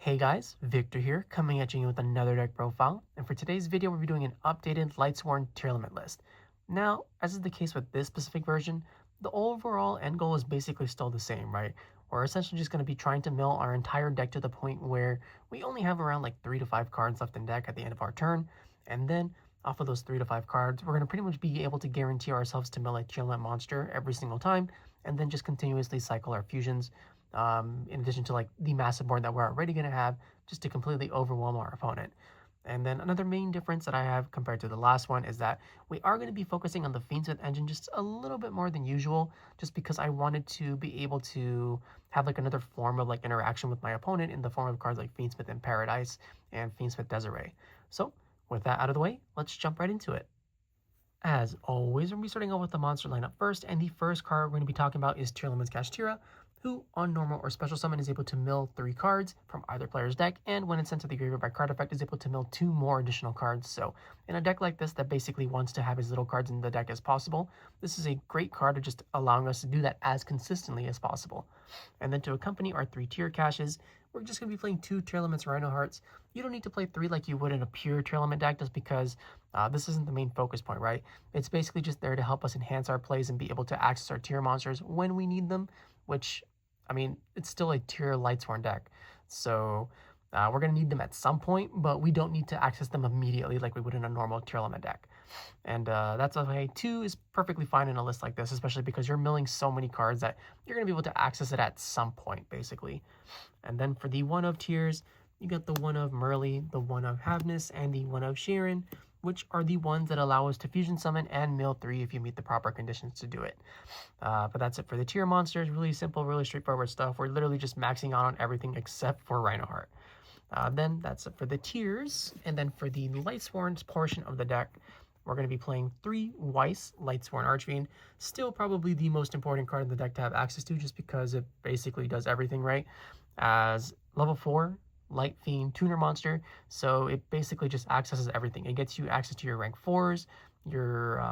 Hey guys, Victor here, coming at you with another deck profile, and for today's video we'll be doing an updated Lightsworn Tearlament list. Now, as is the case with this specific version, the overall end goal is basically still the same, right? We're essentially just going to be trying to mill our entire deck to the point where we only have around like 3 to 5 cards left in deck at the end of our turn, and then off of those 3 to 5 cards, we're going to pretty much be able to guarantee ourselves to mill a Tearlament monster every single time, and then just continuously cycle our fusions, in addition to like the massive board that we're already going to have, just to completely overwhelm our opponent. And then another main difference that I have compared to the last one is that we are going to be focusing on the Fiendsmith engine just a little bit more than usual, just because I wanted to be able to have like another form of like interaction with my opponent in the form of cards like Fiendsmith in Paradise and Fiendsmith Desiree. So with that out of the way, let's jump right into it. As always, we're going to be starting off with the monster lineup first, and the first card we're going to be talking about is Tearlaments Kashtira, who on normal or special summon is able to mill 3 cards from either player's deck, and when it's sent to the graveyard by card effect is able to mill 2 more additional cards. So in a deck like this that basically wants to have as little cards in the deck as possible, this is a great card to just allowing us to do that as consistently as possible. And then to accompany our 3 tier caches, we're just going to be playing 2 Tearlaments Reinihearts. You don't need to play 3 like you would in a pure Tearlament deck, just because this isn't the main focus point, right? It's basically just there to help us enhance our plays and be able to access our tier monsters when we need them, which, I mean, it's still a tier Lightsworn deck. So we're going to need them at some point, but we don't need to access them immediately like we would in a normal Tearlament deck. And that's okay. 2 is perfectly fine in a list like this, especially because you're milling so many cards that you're going to be able to access it at some point, basically. And then for the 1 of tiers, you got the 1 of merrli, the 1 of Havnis, and the 1 of Scheiren, which are the ones that allow us to fusion summon and mill 3 if you meet the proper conditions to do it. But that's it for the tier monsters. Really simple, really straightforward stuff. We're literally just maxing out on everything except for Reiniheart. Then that's it for the tiers. And then for the Lightsworn portion of the deck, we're going to be playing 3 Weiss Lightsworn Archfiend. Still probably the most important card in the deck to have access to, just because it basically does everything right. As level 4 Light Fiend tuner monster, so it basically just accesses everything. It gets you access to your rank 4s, your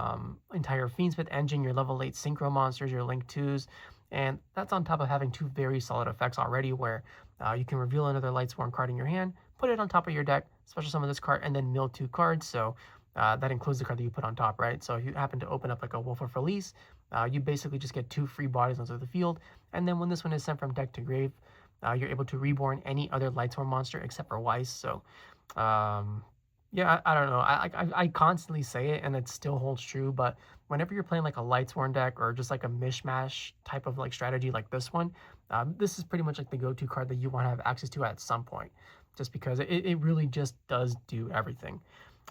entire Fiendsmith engine, your level 8 synchro monsters, your link 2s, and that's on top of having 2 very solid effects already, where you can reveal another Lightsworn card in your hand, put it on top of your deck, special summon this card, and then mill 2 cards. So that includes the card that you put on top, right? So if you happen to open up like a Wulf or Felis, you basically just get 2 free bodies onto the field, and then when this one is sent from deck to grave, you're able to reborn any other Lightsworn monster except for Weiss. So, yeah, I don't know. I constantly say it, and it still holds true. But whenever you're playing like a Lightsworn deck or just like a mishmash type of like strategy like this one, this is pretty much like the go-to card that you want to have access to at some point, just because it really just does do everything.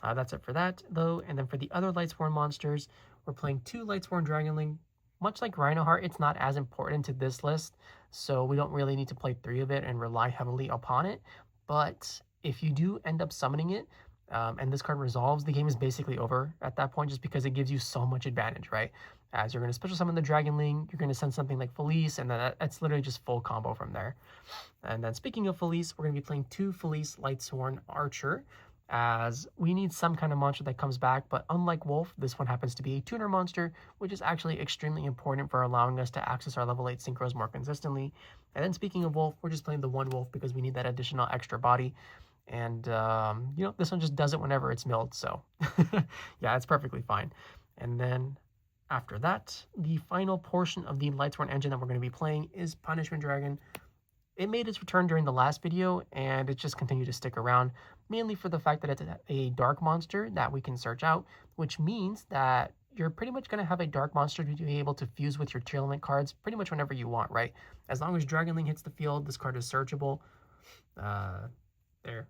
That's it for that, though. And then for the other Lightsworn monsters, we're playing 2 Lightsworn dragonling. Much like Reiniheart, it's not as important to this list, so we don't really need to play 3 of it and rely heavily upon it. But if you do end up summoning it, and this card resolves, the game is basically over at that point, just because it gives you so much advantage, right? As you're going to special summon the dragonling, you're going to send something like Felis, and then that's literally just full combo from there. And then speaking of Felis, we're going to be playing 2 Felis Lightsworn Archer, as we need some kind of monster that comes back, but unlike Wulf, this one happens to be a tuner monster, which is actually extremely important for allowing us to access our level 8 synchros more consistently. And then speaking of Wulf, we're just playing the 1 Wulf because we need that additional extra body, and you know, this one just does it whenever it's milled, so yeah, it's perfectly fine. And then after that, the final portion of the Lightsworn engine that we're going to be playing is Punishment Dragon. It made its return during the last video, and it just continued to stick around, mainly for the fact that it's a dark monster that we can search out, which means that you're pretty much going to have a dark monster to be able to fuse with your Tearlament cards pretty much whenever you want, right? As long as Dragonling hits the field, this card is searchable. There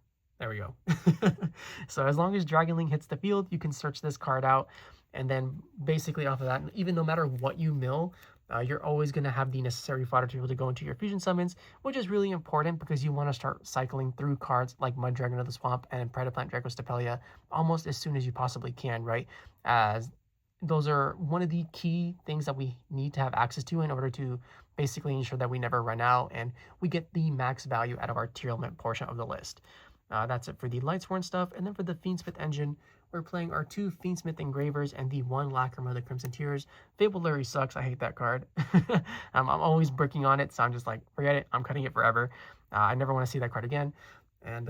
we go. So as long as Dragonling hits the field, you can search this card out, and then basically off of that, even no matter what you mill, you're always going to have the necessary fodder to be able to go into your fusion summons, which is really important because you want to start cycling through cards like Mud Dragon of the Swamp and Predaplant Dracostapelia almost as soon as you possibly can, right? As those are one of the key things that we need to have access to in order to basically ensure that we never run out and we get the max value out of our Tearlament portion of the list. That's it for the Lightsworn stuff. And then for the Fiendsmith engine, we're playing our 2 Fiendsmith engravers and the 1 Lacrima, the Crimson Tears. Fabulary sucks. I hate that card. I'm always bricking on it, so I'm just like, forget it. I'm cutting it forever. I never want to see that card again. And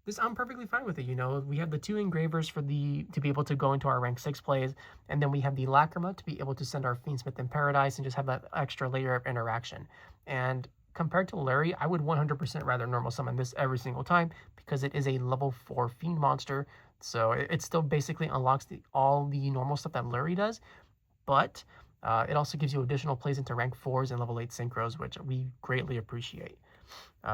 this, I'm perfectly fine with it. You know, we have the 2 engravers to be able to go into our rank 6 plays, and then we have the Lacrima to be able to send our Fiendsmith in Paradise and just have that extra layer of interaction. And compared to Larry, I would 100% rather normal summon this every single time because it is a level 4 fiend monster. So it still basically unlocks all the normal stuff that Larry does, but it also gives you additional plays into rank 4s and level 8 synchros, which we greatly appreciate.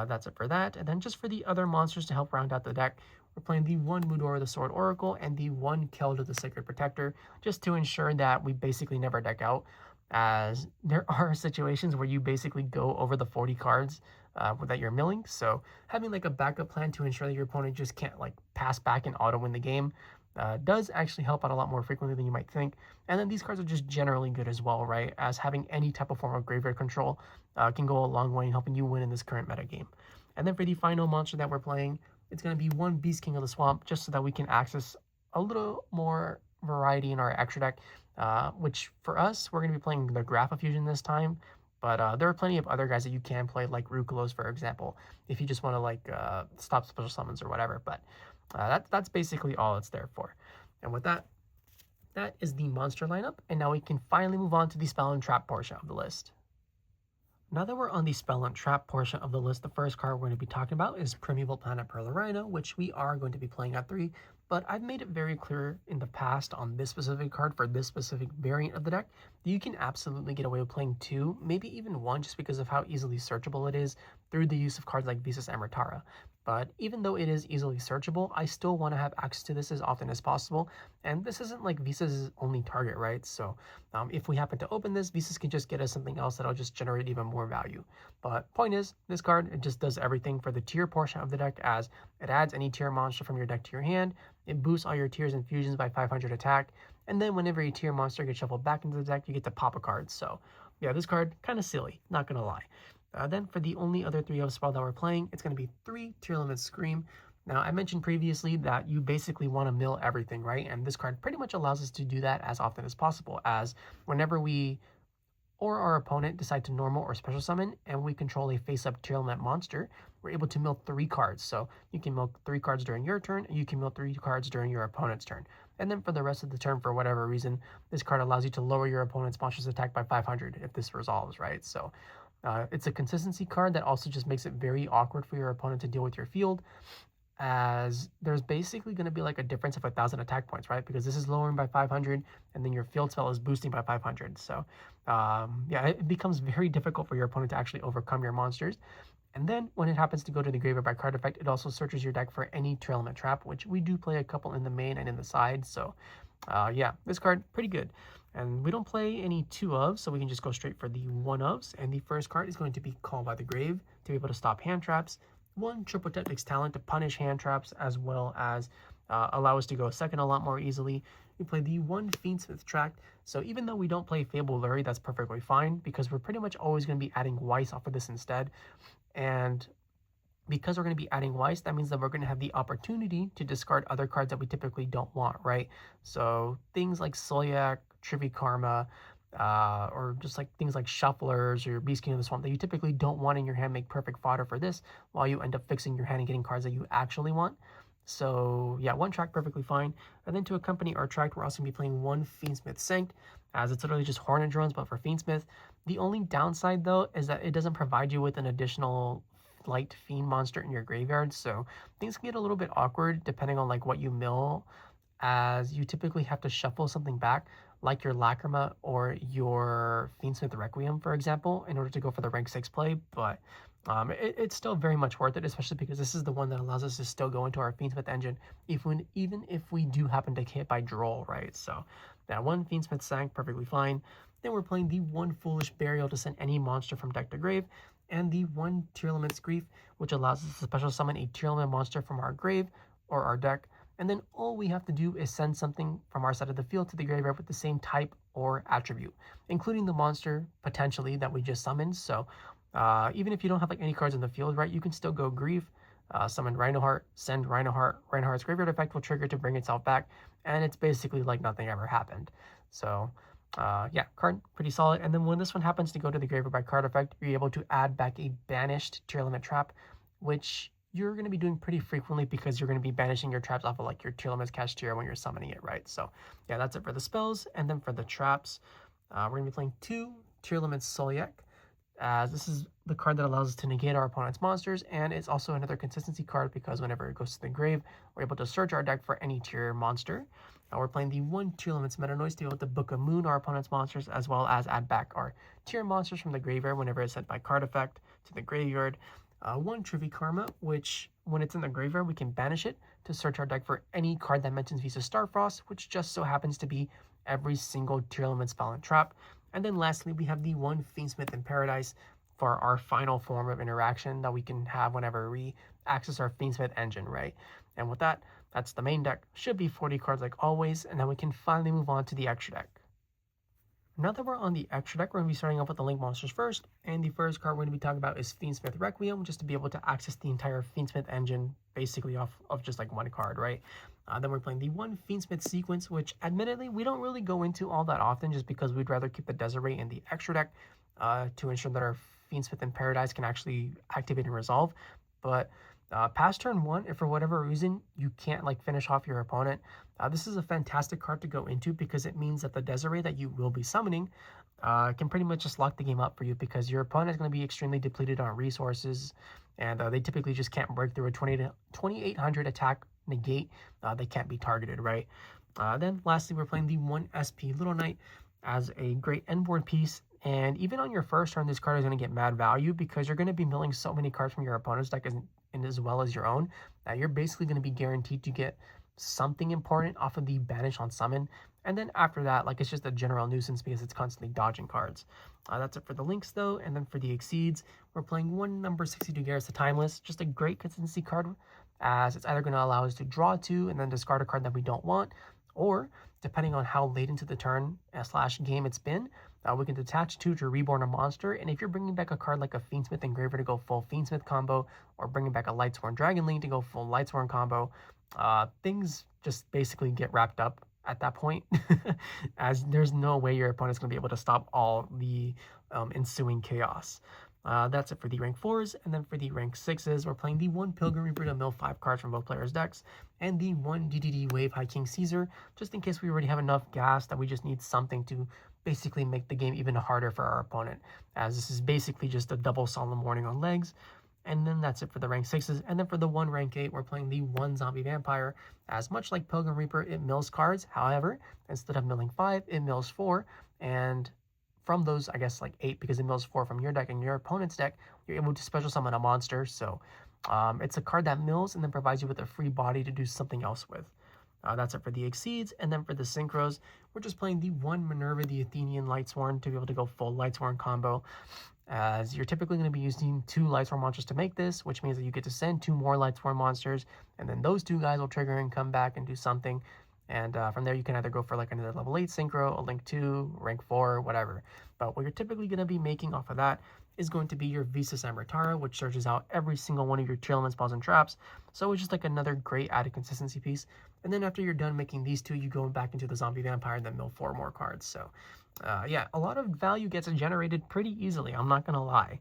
That's it for that. And then just for the other monsters to help round out the deck, we're playing the 1 Mudora the Sword Oracle and the 1 Keldo the Sacred Protector, just to ensure that we basically never deck out, as there are situations where you basically go over the 40 cards that you're milling. So having like a backup plan to ensure that your opponent just can't like pass back and auto win the game does actually help out a lot more frequently than you might think. And then these cards are just generally good as well, right? As having any type of form of graveyard control can go a long way in helping you win in this current meta game. And then for the final monster that we're playing, it's going to be 1 Beastking of the Swamp, just so that we can access a little more variety in our extra deck, which for us, we're going to be playing the Grapha Fusion this time. But there are plenty of other guys that you can play, like Rukulos, for example, if you just want to like stop special summons or whatever. But that's basically all it's there for. And with that, that is the monster lineup. And now we can finally move on to the spell and trap portion of the list. Now that we're on the spell and trap portion of the list, the first card we're going to be talking about is Primeval Planet Perlereino, which we are going to be playing at 3. But I've made it very clear in the past on this specific card for this specific variant of the deck that you can absolutely get away with playing 2, maybe even 1, just because of how easily searchable it is through the use of cards like Visas and Ratara. But even though it is easily searchable, I still want to have access to this as often as possible. And this isn't like Visas' only target, right? So if we happen to open this, Visas can just get us something else that'll just generate even more value. But point is, this card, it just does everything for the tier portion of the deck, as it adds any tier monster from your deck to your hand, it boosts all your tiers and fusions by 500 attack, and then whenever a tier monster gets shuffled back into the deck, you get to pop a card. So yeah, this card, kind of silly, not gonna lie. Then for the only other 3 of spell that we're playing, it's going to be 3 Tearlaments Scream. Now, I mentioned previously that you basically want to mill everything, right? And this card pretty much allows us to do that as often as possible, as whenever we or our opponent decide to normal or special summon and we control a face-up Tearlament monster, we're able to mill 3 cards. So you can mill 3 cards during your turn, and you can mill 3 cards during your opponent's turn. And then for the rest of the turn, for whatever reason, this card allows you to lower your opponent's monster's attack by 500 if this resolves, right? So it's a consistency card that also just makes it very awkward for your opponent to deal with your field, as there's basically going to be like a difference of 1,000 attack points, right? Because this is lowering by 500, and then your field spell is boosting by 500. So yeah, it becomes very difficult for your opponent to actually overcome your monsters. And then when it happens to go to the graveyard by card effect, it also searches your deck for any Tearlament trap, which we do play a couple in the main and in the side. So yeah, this card, pretty good. And we don't play any 2 ofs, so we can just go straight for the 1 ofs. And the first card is going to be Call by the Grave, to be able to stop hand traps. 1 Triple Technics Talent to punish hand traps, as well as allow us to go second a lot more easily. We play the 1 Fiendsmith Tract. So even though we don't play Fable Lurie, that's perfectly fine, because we're pretty much always going to be adding Weiss off of this instead. And because we're going to be adding Weiss, that means that we're going to have the opportunity to discard other cards that we typically don't want, right? So things like Solyak, Trivikarma, or just like things like Shufflers or Beastking of the Swamp that you typically don't want in your hand make perfect fodder for this, while you end up fixing your hand and getting cards that you actually want. So yeah, 1 Tract perfectly fine. And then to accompany our Tract, we're also going to be playing 1 Fiendsmith Sanct, as it's literally just Hornet drones, but for Fiendsmith. The only downside though is that it doesn't provide you with an additional light fiend monster in your graveyard, so things can get a little bit awkward depending on like what you mill, as you typically have to shuffle something back, like your Lacrima or your Fiendsmith Requiem, for example, in order to go for the rank 6 play. But it's still very much worth it, especially because this is the one that allows us to still go into our Fiendsmith engine, even if we do happen to hit by Droll, right? So that 1 Fiendsmith Sanct, perfectly fine. Then we're playing the 1 Foolish Burial to send any monster from deck to grave, and the 1 Tearlaments Grief, which allows us to special summon a Tearlament monster from our grave or our deck. And then all we have to do is send something from our side of the field to the graveyard with the same type or attribute, including the monster potentially that we just summoned. So even if you don't have like any cards in the field, right, you can still go Grief, summon Reiniheart, send Reiniheart. Reiniheart's graveyard effect will trigger to bring itself back, and it's basically like nothing ever happened. So Yeah, card pretty solid. And then when this one happens to go to the graveyard by card effect, you're able to add back a banished Tearlament trap, which you're going to be doing pretty frequently because you're going to be banishing your traps off of like your Tearlaments Kashtira when you're summoning it, right? So yeah, that's it for the spells. And then for the traps, we're going to be playing 2 Tearlaments Soliek, as this is the card that allows us to negate our opponent's monsters, and it's also another consistency card because whenever it goes to the grave, we're able to search our deck for any tier monster. We're playing the 1 Tearlaments Meta Noise to be able to Book of Moon our opponent's monsters, as well as add back our tier monsters from the graveyard whenever it's sent by card effect to the graveyard. 1 Trivy Karma, which when it's in the graveyard, we can banish it to search our deck for any card that mentions Visa Starfrost, which just so happens to be every single Tearlaments spell and trap. And then lastly, we have the 1 Fiendsmith in Paradise for our final form of interaction that we can have whenever we access our Fiendsmith engine, right? And with that, that's the main deck. Should be 40 cards like always, and then we can finally move on to the extra deck. Now that we're on the extra deck, we're going to be starting off with the Link monsters first, and the first card we're going to be talking about is Fiendsmith Requiem, just to be able to access the entire Fiendsmith engine basically off of just like one card, right? Then we're playing the 1 Fiendsmith Sequence, which admittedly we don't really go into all that often just because we'd rather keep the Desiree in the extra deck to ensure that our Fiendsmith in Paradise can actually activate and resolve. But past turn 1, if for whatever reason you can't like finish off your opponent, this is a fantastic card to go into because it means that the Desiree that you will be summoning can pretty much just lock the game up for you because your opponent is going to be extremely depleted on resources, and they typically just can't break through a 2800 attack negate. They can't be targeted, right? Then lastly, we're playing the 1 SP Little Knight as a great end board piece. And even on your first turn, this card is going to get mad value because you're going to be milling so many cards from your opponent's deck as well as your own that you're basically going to be guaranteed to get something important off of the banish on summon. And then after that, like, it's just a general nuisance because it's constantly dodging cards. That's it for the links though. And then for the exceeds, we're playing 1 number 62 Garrus the Timeless, just a great consistency card, as it's either going to allow us to draw 2 and then discard a card that we don't want, or depending on how late into the turn / game it's been, we can detach 2 to reborn a monster. And if you're bringing back a card like a Fiendsmith Engraver to go full Fiendsmith combo, or bringing back a Lightsworn Dragonling to go full Lightsworn combo, things just basically get wrapped up at that point, as there's no way your opponent's going to be able to stop all the ensuing chaos. That's it for the rank 4s, and then for the rank 6s, we're playing the 1 Pilgrim Reaper to mill 5 cards from both players' decks, and the 1 DDD Wave High King Caesar, just in case we already have enough gas that we just need something to basically make the game even harder for our opponent, as this is basically just a double Solemn Warning on legs. And then that's it for the rank 6s. And then for the 1 rank 8, we're playing the 1 Zombie Vampire, as much like Pilgrim Reaper, it mills cards. However, instead of milling 5, it mills 4, and from those, I guess, like 8, because it mills 4 from your deck and your opponent's deck, you're able to special summon a monster. So it's a card that mills and then provides you with a free body to do something else with. That's it for the exceeds. And then for the synchros, we're just playing the 1 Minerva the Athenian Lightsworn to be able to go full Lightsworn combo, as you're typically going to be using 2 Lightsworn monsters to make this, which means that you get to send 2 more Lightsworn monsters, and then those 2 guys will trigger and come back and do something. And from there, you can either go for like another level 8 synchro, a link 2, rank 4, whatever. But what you're typically going to be making off of that is going to be your Visas Amritara, which searches out every single one of your Tearlaments spells and traps. So it's just like another great added consistency piece. And then after you're done making these 2, you go back into the Zombie Vampire and then mill 4 more cards. So yeah, a lot of value gets generated pretty easily, I'm not going to lie.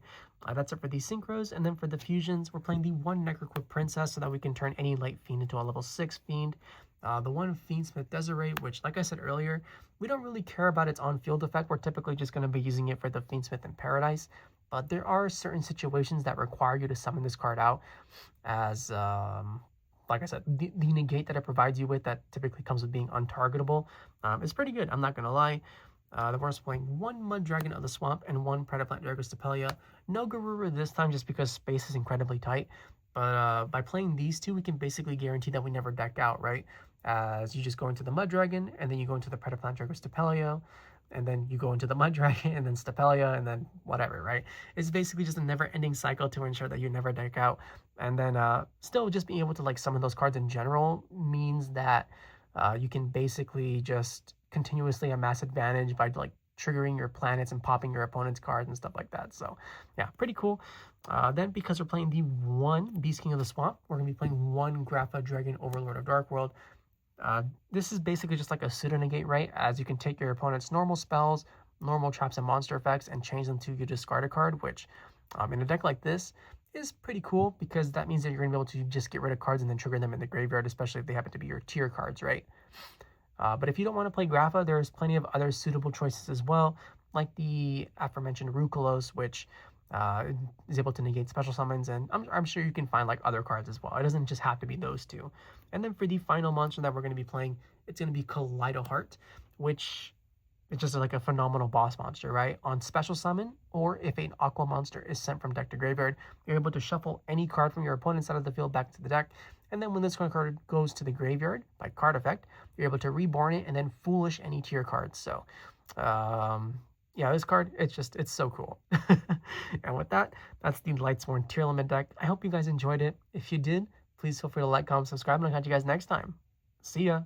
That's it for these synchros. And then for the fusions, we're playing the 1 Necroquip Princess so that we can turn any Light Fiend into a level 6 Fiend. The 1 Fiendsmith Desiree, which, like I said earlier, we don't really care about its on-field effect. We're typically just going to be using it for the Fiendsmith in Paradise. But there are certain situations that require you to summon this card out, as, like I said, the negate that it provides you with that typically comes with being untargetable is pretty good, I'm not going to lie. Then we're also playing 1 Mud Dragon of the Swamp and 1 Predaplant Dragos Stapelia. No Garura this time just because space is incredibly tight. But by playing these 2, we can basically guarantee that we never deck out, right? As you just go into the Mud Dragon, and then you go into the Predaplant Dragos Stapelia, and then you go into the Mud Dragon, and then Stapelia, and then whatever, right? It's basically just a never-ending cycle to ensure that you never deck out. And then still just being able to like summon those cards in general means that you can basically just continuously amass advantage by like triggering your planets and popping your opponent's cards and stuff like that. So yeah, pretty cool. Then because we're playing the 1 Beastking of the Swamp, we're going to be playing 1 Grapha Dragon Overlord of Dark World. This is basically just like a pseudo negate, right? As you can take your opponent's normal spells, normal traps and monster effects and change them to your discarded card, which in a deck like this is pretty cool because that means that you're going to be able to just get rid of cards and then trigger them in the graveyard, especially if they happen to be your tier cards, right? But if you don't want to play Grapha, there's plenty of other suitable choices as well, like the aforementioned Rukolos, which is able to negate special summons, and I'm sure you can find like other cards as well. It doesn't just have to be those two. And then for the final monster that we're going to be playing, it's going to be Kaleidoheart, which is just like a phenomenal boss monster, right? On special summon, or if an aqua monster is sent from deck to graveyard, you're able to shuffle any card from your opponent's side of the field back to the deck. And then when this card goes to the graveyard by card effect, you're able to reborn it and then foolish any tier cards. So, yeah, this card, it's so cool. And with that, that's the Lightsworn Tearlament deck. I hope you guys enjoyed it. If you did, please feel free to like, comment, subscribe, and I'll catch you guys next time. See ya!